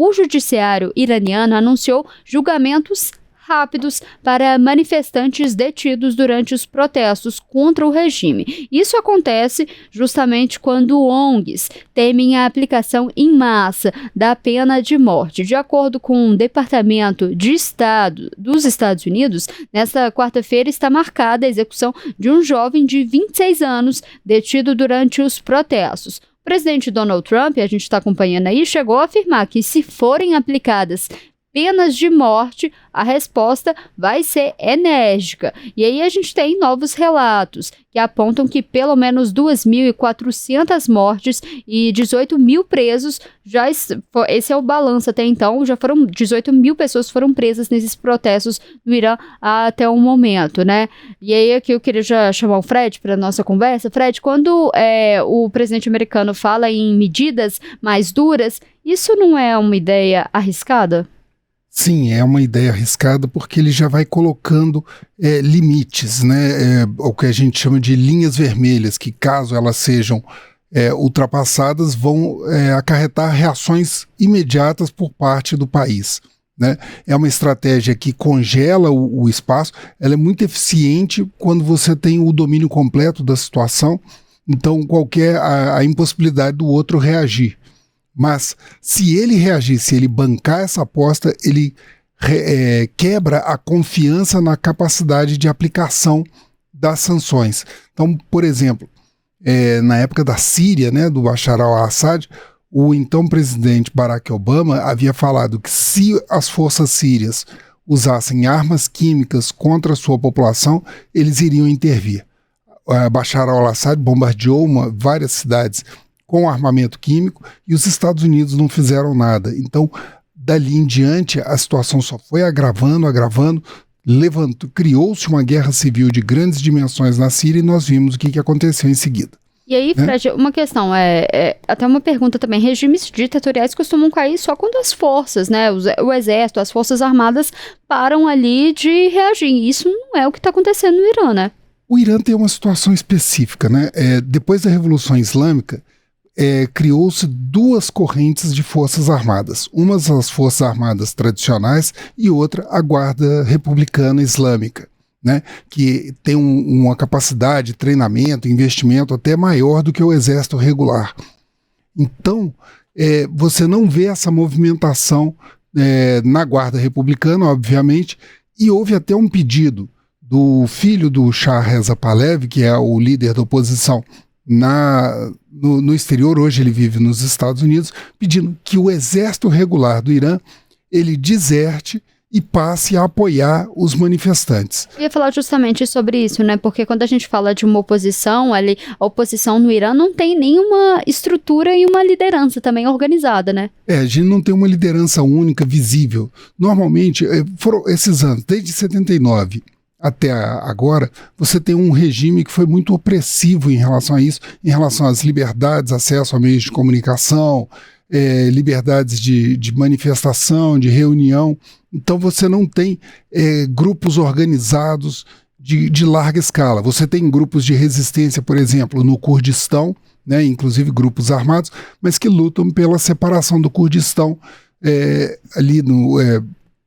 o judiciário iraniano anunciou julgamentos rápidos para manifestantes detidos durante os protestos contra o regime. Isso acontece justamente quando ONGs temem a aplicação em massa da pena de morte. De acordo com o Departamento de Estado dos Estados Unidos, nesta quarta-feira está marcada a execução de um jovem de 26 anos detido durante os protestos. O presidente Donald Trump, a gente está acompanhando aí, chegou a afirmar que se forem aplicadas penas de morte, a resposta vai ser enérgica. E aí a gente tem novos relatos que apontam que pelo menos 2.400 mortes e 18 mil presos, esse é o balanço até então, já foram 18 mil pessoas foram presas nesses protestos no Irã até o momento, né? E aí aqui eu queria já chamar o Fred para a nossa conversa. Fred, quando o presidente americano fala em medidas mais duras, isso não é uma ideia arriscada? Sim, é uma ideia arriscada porque ele já vai colocando limites, né? O que a gente chama de linhas vermelhas, que caso elas sejam ultrapassadas, vão acarretar reações imediatas por parte do país, né? É uma estratégia que congela o espaço, ela é muito eficiente quando você tem o domínio completo da situação, então a impossibilidade do outro reagir. Mas se ele reagir, se ele bancar essa aposta, ele quebra a confiança na capacidade de aplicação das sanções. Então, por exemplo, na época da Síria, né, do Bashar al-Assad, o então presidente Barack Obama havia falado que se as forças sírias usassem armas químicas contra a sua população, eles iriam intervir. Bashar al-Assad bombardeou várias cidades com armamento químico, e os Estados Unidos não fizeram nada. Então, dali em diante, a situação só foi agravando, criou-se uma guerra civil de grandes dimensões na Síria, e nós vimos o que aconteceu em seguida. E aí, Fred, uma questão, até uma pergunta também, regimes ditatoriais costumam cair só quando as forças, né, o exército, as forças armadas param ali de reagir. Isso não é o que está acontecendo no Irã, né? O Irã tem uma situação específica, né? Depois da Revolução Islâmica, criou-se duas correntes de forças armadas. Uma as forças armadas tradicionais e outra a Guarda Republicana Islâmica, né, que tem uma capacidade de treinamento, investimento até maior do que o exército regular. Então, você não vê essa movimentação na Guarda Republicana, obviamente, e houve até um pedido do filho do Shah Reza Pahlavi, que é o líder da oposição no exterior, hoje ele vive nos Estados Unidos, pedindo que o exército regular do Irã ele deserte e passe a apoiar os manifestantes. Eu ia falar justamente sobre isso, né? Porque quando a gente fala de uma oposição, a oposição no Irã não tem nenhuma estrutura e uma liderança também organizada, né? A gente não tem uma liderança única, visível. Normalmente, foram esses anos, desde 79 até agora, você tem um regime que foi muito opressivo em relação a isso, em relação às liberdades, acesso a meios de comunicação, liberdades de manifestação, de reunião. Então você não tem grupos organizados de larga escala. Você tem grupos de resistência, por exemplo, no Kurdistão, né, inclusive grupos armados, mas que lutam pela separação do Kurdistão ali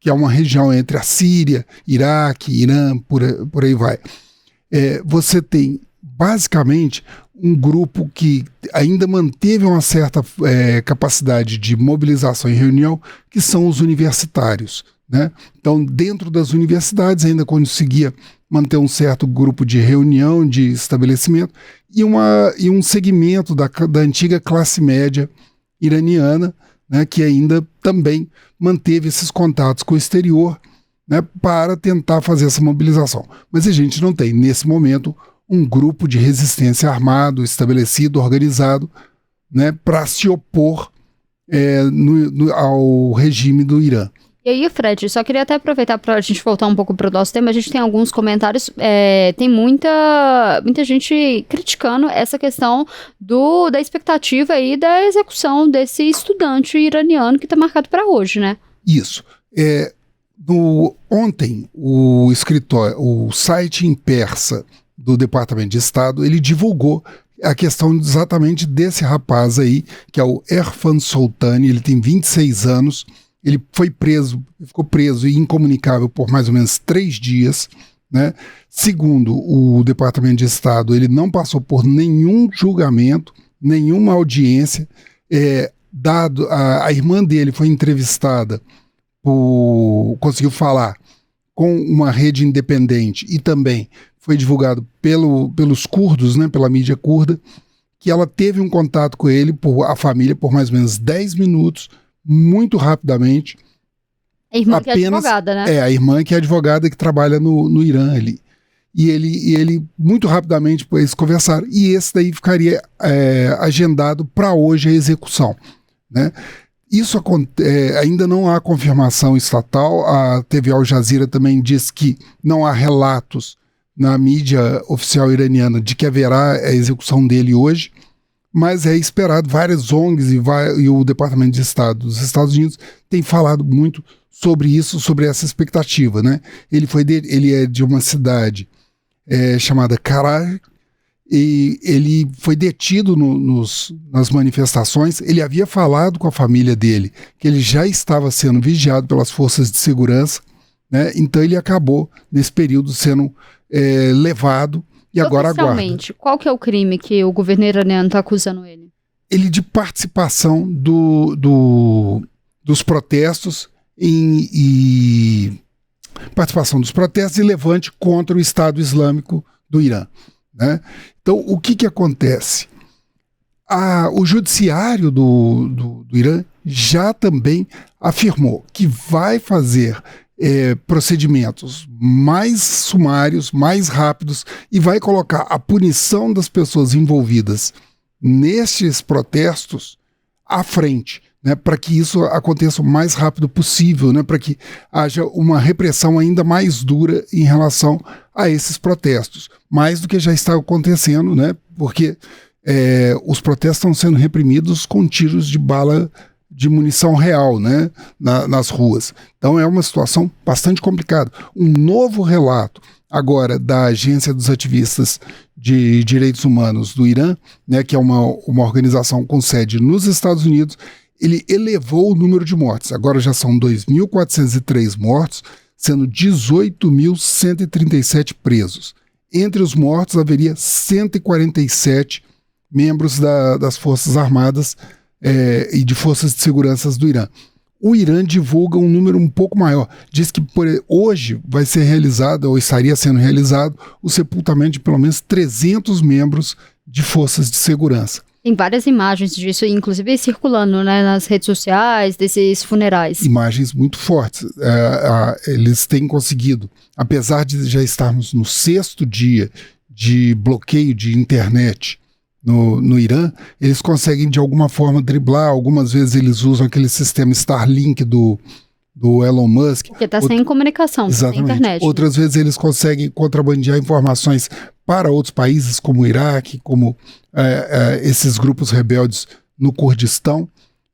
que é uma região entre a Síria, Iraque, Irã, por aí vai. Você tem, basicamente, um grupo que ainda manteve uma certa capacidade de mobilização e reunião, que são os universitários, né? Então, dentro das universidades, ainda conseguia manter um certo grupo de reunião, de estabelecimento, e um segmento da antiga classe média iraniana, né, que ainda também manteve esses contatos com o exterior, né, para tentar fazer essa mobilização. Mas a gente não tem, nesse momento, um grupo de resistência armado, estabelecido, organizado, né, para se opor ao regime do Irã. E aí, Fred, só queria até aproveitar para a gente voltar um pouco para o nosso tema. A gente tem alguns comentários, tem muita gente criticando essa questão da expectativa aí da execução desse estudante iraniano que está marcado para hoje, né? Isso. Ontem, o site em persa do Departamento de Estado, ele divulgou a questão exatamente desse rapaz aí, que é o Erfan Soltani. Ele tem 26 anos, ele ficou preso e incomunicável por mais ou menos 3 dias, né? Segundo o Departamento de Estado, ele não passou por nenhum julgamento, nenhuma audiência. A irmã dele foi entrevistada, conseguiu falar com uma rede independente e também foi divulgado pelos curdos, né, pela mídia curda, que ela teve um contato com ele, a família, por mais ou menos 10 minutos, muito rapidamente. A irmã que é advogada, né? A irmã que é advogada, que trabalha no Irã ali. E ele muito rapidamente, eles conversaram, e esse daí ficaria agendado para hoje a execução, né? Isso ainda não há confirmação estatal. A TV Al Jazeera também diz que não há relatos na mídia oficial iraniana de que haverá a execução dele hoje, mas é esperado. Várias ONGs e o Departamento de Estado dos Estados Unidos tem falado muito sobre isso, sobre essa expectativa, né? Ele é de uma cidade chamada Karar, e ele foi detido nas manifestações. Ele havia falado com a família dele que ele já estava sendo vigiado pelas forças de segurança, né? Então ele acabou, nesse período, sendo levado e agora aguarda. Oficialmente, qual que é o crime que o governo iraniano está acusando ele? Ele de participação dos protestos participação dos protestos e levante contra o Estado Islâmico do Irã, né? Então, o que acontece? O judiciário do Irã já também afirmou que vai fazer procedimentos mais sumários, mais rápidos, e vai colocar a punição das pessoas envolvidas nestes protestos à frente, né, para que isso aconteça o mais rápido possível, né, para que haja uma repressão ainda mais dura em relação a esses protestos, mais do que já está acontecendo, né, porque os protestos estão sendo reprimidos com tiros de bala de munição real, né, nas ruas. Então é uma situação bastante complicada. Um novo relato agora da Agência dos Ativistas de Direitos Humanos do Irã, né, que é uma organização com sede nos Estados Unidos, ele elevou o número de mortes. Agora já são 2.403 mortos, sendo 18.137 presos. Entre os mortos haveria 147 membros das Forças Armadas e de Forças de Segurança do Irã. O Irã divulga um número um pouco maior. Diz que hoje vai ser realizado, ou estaria sendo realizado, o sepultamento de pelo menos 300 membros de Forças de Segurança. Tem várias imagens disso, inclusive circulando, né, nas redes sociais, desses funerais. Imagens muito fortes. Eles têm conseguido, apesar de já estarmos no 6º dia de bloqueio de internet no Irã, eles conseguem de alguma forma driblar. Algumas vezes eles usam aquele sistema Starlink do Elon Musk. Porque está sem comunicação, sem internet. Outras vezes eles conseguem contrabandear informações para outros países, como o Iraque, como esses grupos rebeldes no Kurdistão,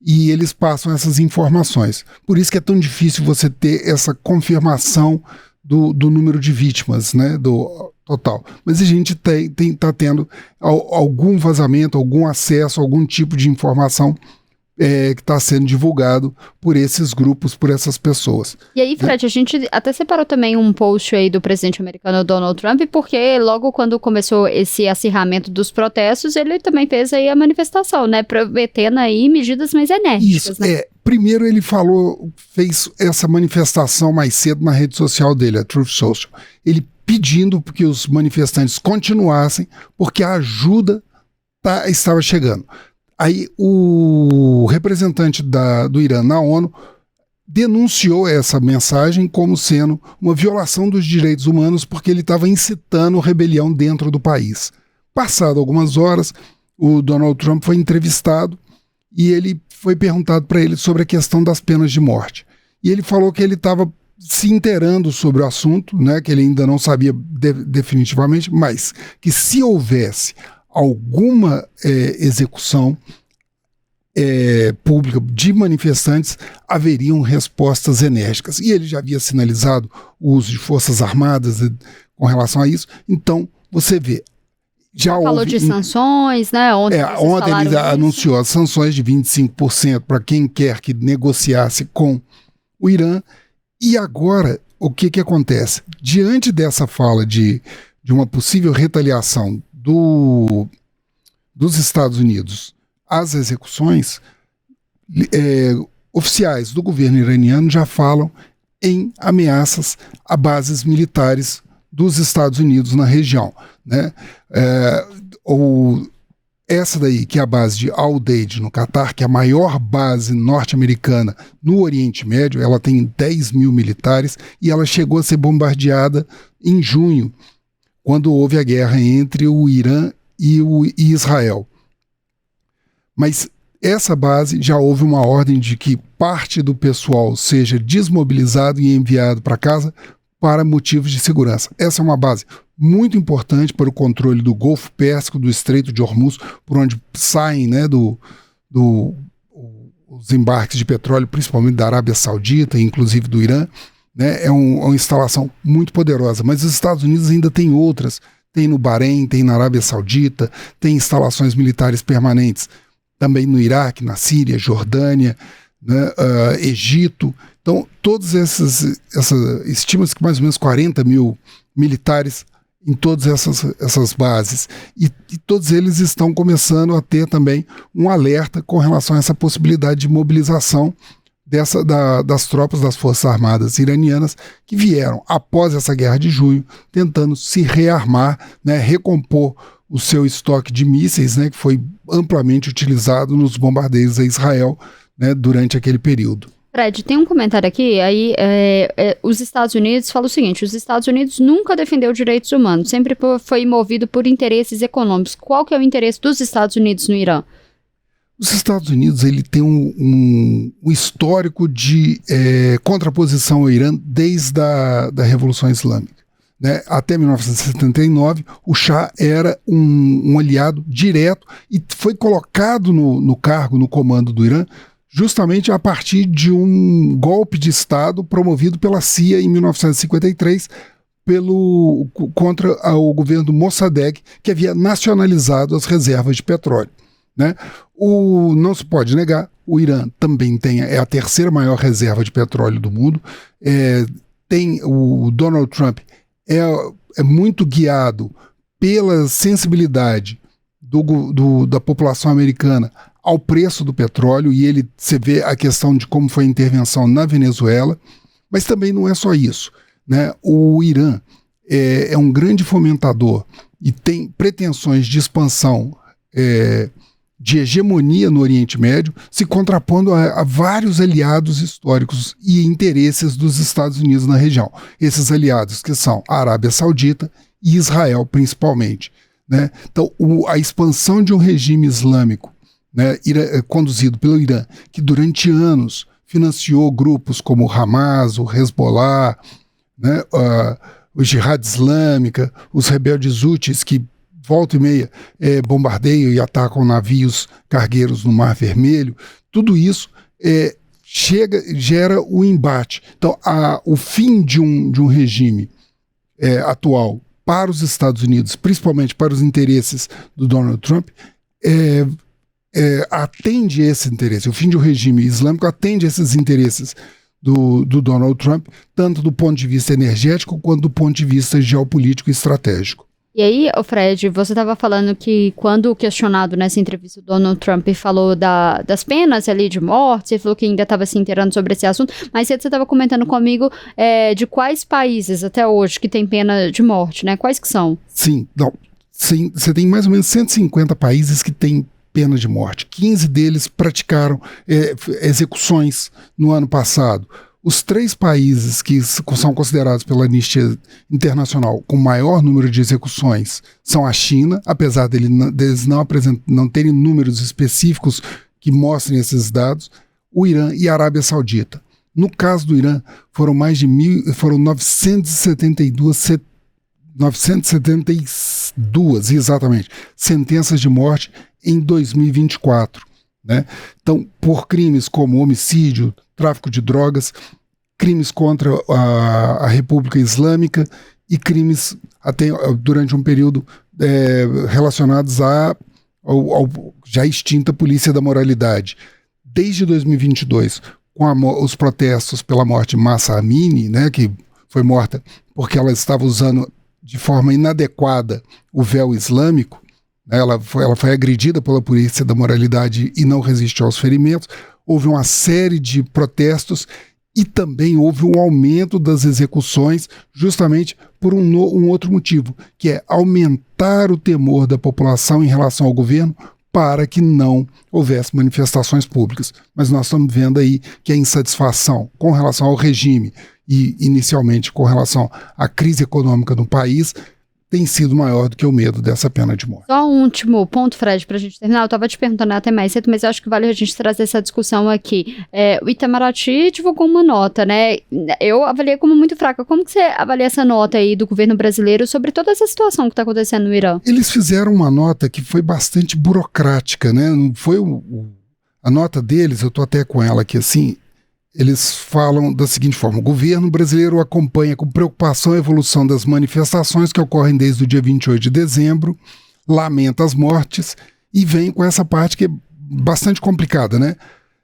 e eles passam essas informações. Por isso que é tão difícil você ter essa confirmação do número de vítimas, né, do total. Mas a gente está tendo algum vazamento, algum acesso, algum tipo de informação que está sendo divulgado por esses grupos, por essas pessoas. E aí, Fred, a gente até separou também um post aí do presidente americano Donald Trump, porque logo quando começou esse acirramento dos protestos, ele também fez aí a manifestação, né, prometendo aí medidas mais enérgicas. Isso, né? Primeiro ele fez essa manifestação mais cedo na rede social dele, a Truth Social. Ele pedindo que os manifestantes continuassem, porque a ajuda estava chegando. Aí o representante do Irã na ONU denunciou essa mensagem como sendo uma violação dos direitos humanos, porque ele estava incitando rebelião dentro do país. Passado algumas horas, o Donald Trump foi entrevistado e ele foi perguntado para ele sobre a questão das penas de morte. E ele falou que ele estava se inteirando sobre o assunto, né, que ele ainda não sabia definitivamente, mas que se houvesse alguma execução pública de manifestantes, haveriam respostas enérgicas. E ele já havia sinalizado o uso de forças armadas com relação a isso. Então, você vê, Já falou de sanções, né? Ontem ele anunciou as sanções de 25% para quem quer que negociasse com o Irã. E agora, o que acontece? Diante dessa fala de uma possível retaliação dos Estados Unidos às execuções, oficiais do governo iraniano já falam em ameaças a bases militares dos Estados Unidos na região, né? Essa daí, que é a base de Al-Udeid, no Catar, que é a maior base norte-americana no Oriente Médio, ela tem 10 mil militares e ela chegou a ser bombardeada em junho, quando houve a guerra entre o Irã e Israel. Mas essa base já houve uma ordem de que parte do pessoal seja desmobilizado e enviado para casa para motivos de segurança. Essa é uma base muito importante para o controle do Golfo Pérsico, do Estreito de Hormuz, por onde saem, né, os embarques de petróleo, principalmente da Arábia Saudita, inclusive do Irã, né? É uma instalação muito poderosa. Mas os Estados Unidos ainda tem outras. Tem no Bahrein, tem na Arábia Saudita, tem instalações militares permanentes também no Iraque, na Síria, Jordânia, né, Egito. Então, todas estima-se que mais ou menos 40 mil militares em todas essas bases. E todos eles estão começando a ter também um alerta com relação a essa possibilidade de mobilização das tropas das Forças Armadas iranianas que vieram após essa guerra de junho, tentando se rearmar, né, recompor o seu estoque de mísseis, né, que foi amplamente utilizado nos bombardeios a Israel, né, durante aquele período. Fred, tem um comentário aqui, aí os Estados Unidos falam o seguinte: os Estados Unidos nunca defendeu direitos humanos, sempre foi movido por interesses econômicos. Qual que é o interesse dos Estados Unidos no Irã? Os Estados Unidos ele tem um histórico de contraposição ao Irã desde a Revolução Islâmica, né? Até 1979, o Shah era um aliado direto e foi colocado no cargo, no comando do Irã, justamente a partir de um golpe de Estado promovido pela CIA em 1953 contra o governo Mossadegh, que havia nacionalizado as reservas de petróleo, né? Não se pode negar, o Irã também é a terceira maior reserva de petróleo do mundo. Tem o Donald Trump é muito guiado pela sensibilidade da população americana ao preço do petróleo, e você vê a questão de como foi a intervenção na Venezuela, mas também não é só isso, né? O Irã é um grande fomentador e tem pretensões de expansão, de hegemonia no Oriente Médio, se contrapondo a vários aliados históricos e interesses dos Estados Unidos na região. Esses aliados que são a Arábia Saudita e Israel, principalmente, né? Então, a expansão de um regime islâmico, né, conduzido pelo Irã, que durante anos financiou grupos como o Hamas, o Hezbollah, né, o Jihad Islâmica, os rebeldes Houthis que volta e meia bombardeiam e atacam navios cargueiros no Mar Vermelho, tudo isso gera o embate. Então, o fim de um regime atual para os Estados Unidos, principalmente para os interesses do Donald Trump, atende esse interesse. O fim de um regime islâmico atende esses interesses do Donald Trump, tanto do ponto de vista energético quanto do ponto de vista geopolítico e estratégico. E aí, Fred, você estava falando que quando questionado nessa entrevista, o Donald Trump falou das penas ali de morte, você falou que ainda estava se inteirando sobre esse assunto, mas você estava comentando comigo de quais países até hoje que tem pena de morte, né? Quais que são? Sim, você tem mais ou menos 150 países que têm pena de morte. 15 deles praticaram execuções no ano passado. Os 3 países que são considerados pela Anistia Internacional com maior número de execuções são a China, apesar deles não terem números específicos que mostrem esses dados, o Irã e a Arábia Saudita. No caso do Irã, foram 972 exatamente, sentenças de morte em 2024. Né? Então, por crimes como homicídio, tráfico de drogas, crimes contra a República Islâmica e crimes até durante um período relacionados ao já extinta Polícia da Moralidade. Desde 2022, com os protestos pela morte de Mahsa Amini, né, que foi morta porque ela estava usando de forma inadequada o véu islâmico, né, ela foi agredida pela Polícia da Moralidade e não resistiu aos ferimentos. Houve uma série de protestos e também houve um aumento das execuções justamente por um outro motivo, que é aumentar o temor da população em relação ao governo para que não houvesse manifestações públicas. Mas nós estamos vendo aí que a insatisfação com relação ao regime e, inicialmente, com relação à crise econômica no país, tem sido maior do que o medo dessa pena de morte. Só um último ponto, Fred, para a gente terminar. Eu estava te perguntando até mais cedo, mas eu acho que vale a gente trazer essa discussão aqui. O Itamaraty divulgou uma nota, né? Eu avaliei como muito fraca. Como que você avalia essa nota aí do governo brasileiro sobre toda essa situação que está acontecendo no Irã? Eles fizeram uma nota que foi bastante burocrática, né? Não foi a nota deles, eu estou até com ela aqui assim. Eles falam da seguinte forma: o governo brasileiro acompanha com preocupação a evolução das manifestações que ocorrem desde o dia 28 de dezembro, lamenta as mortes e vem com essa parte que é bastante complicada, né?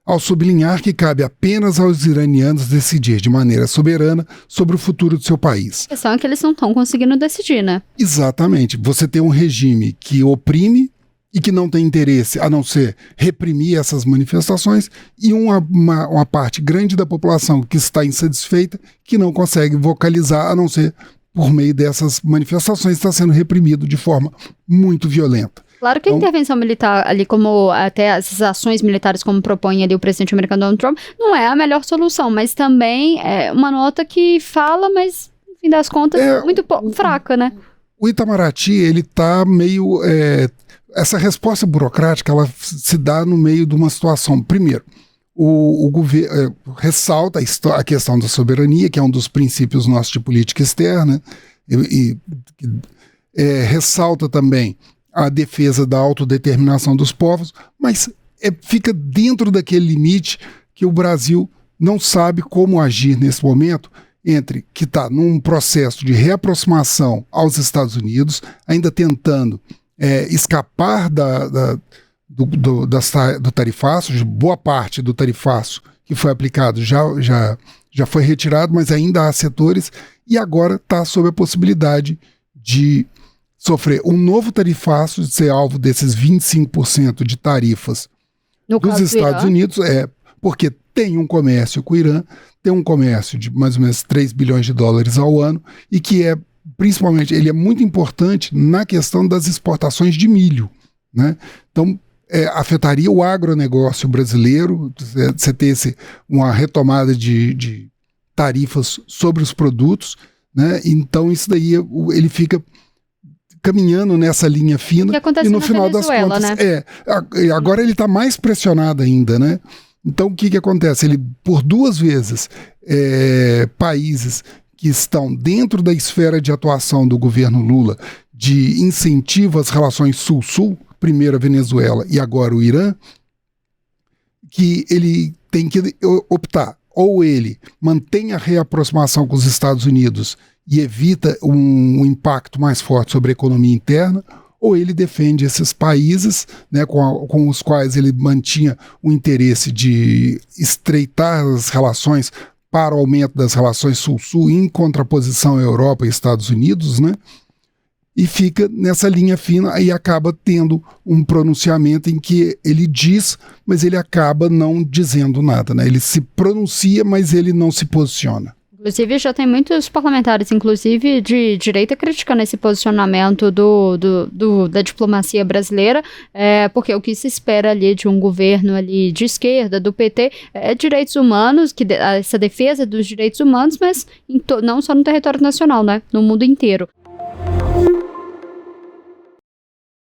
Ao sublinhar que cabe apenas aos iranianos decidir de maneira soberana sobre o futuro do seu país. A questão é que eles não estão conseguindo decidir, né? Exatamente. Você tem um regime que oprime e que não tem interesse a não ser reprimir essas manifestações, e uma parte grande da população que está insatisfeita, que não consegue vocalizar a não ser por meio dessas manifestações, está sendo reprimido de forma muito violenta. Claro que a intervenção militar ali, como até essas ações militares, como propõe ali o presidente americano Donald Trump, não é a melhor solução, mas também é uma nota que fala, mas no fim das contas muito fraca, né? O Itamaraty, ele está meio... essa resposta burocrática, ela se dá no meio de uma situação. Primeiro, o governo ressalta a questão da soberania, que é um dos princípios nossos de política externa, e ressalta também a defesa da autodeterminação dos povos, mas fica dentro daquele limite que o Brasil não sabe como agir nesse momento, entre que está num processo de reaproximação aos Estados Unidos, ainda tentando escapar do tarifaço. De boa parte do tarifaço que foi aplicado já foi retirado, mas ainda há setores, e agora está sob a possibilidade de sofrer um novo tarifaço, de ser alvo desses 25% de tarifas dos Estados Unidos, porque tem um comércio com o Irã, tem um comércio de mais ou menos 3 bilhões de dólares ao ano, e que principalmente, ele é muito importante na questão das exportações de milho, né? Então, afetaria o agronegócio brasileiro, você ter uma retomada de tarifas sobre os produtos, né? Então, isso daí, ele fica caminhando nessa linha fina, e no final das contas, né? Agora ele está mais pressionado ainda, né? Então, o que acontece? Ele, por 2 vezes, países que estão dentro da esfera de atuação do governo Lula de incentivo às relações Sul-Sul, primeiro a Venezuela e agora o Irã, que ele tem que optar: ou ele mantém a reaproximação com os Estados Unidos e evita um impacto mais forte sobre a economia interna, ou ele defende esses países, né, com os quais ele mantinha o interesse de estreitar as relações para o aumento das relações Sul-Sul em contraposição à Europa e Estados Unidos, né? E fica nessa linha fina e acaba tendo um pronunciamento em que ele diz, mas ele acaba não dizendo nada, né? Ele se pronuncia, mas ele não se posiciona. Inclusive, já tem muitos parlamentares, inclusive de direita, criticando esse posicionamento da diplomacia brasileira, porque o que se espera ali de um governo ali de esquerda, do PT, é direitos humanos, essa defesa dos direitos humanos, mas não só no território nacional, né? No mundo inteiro.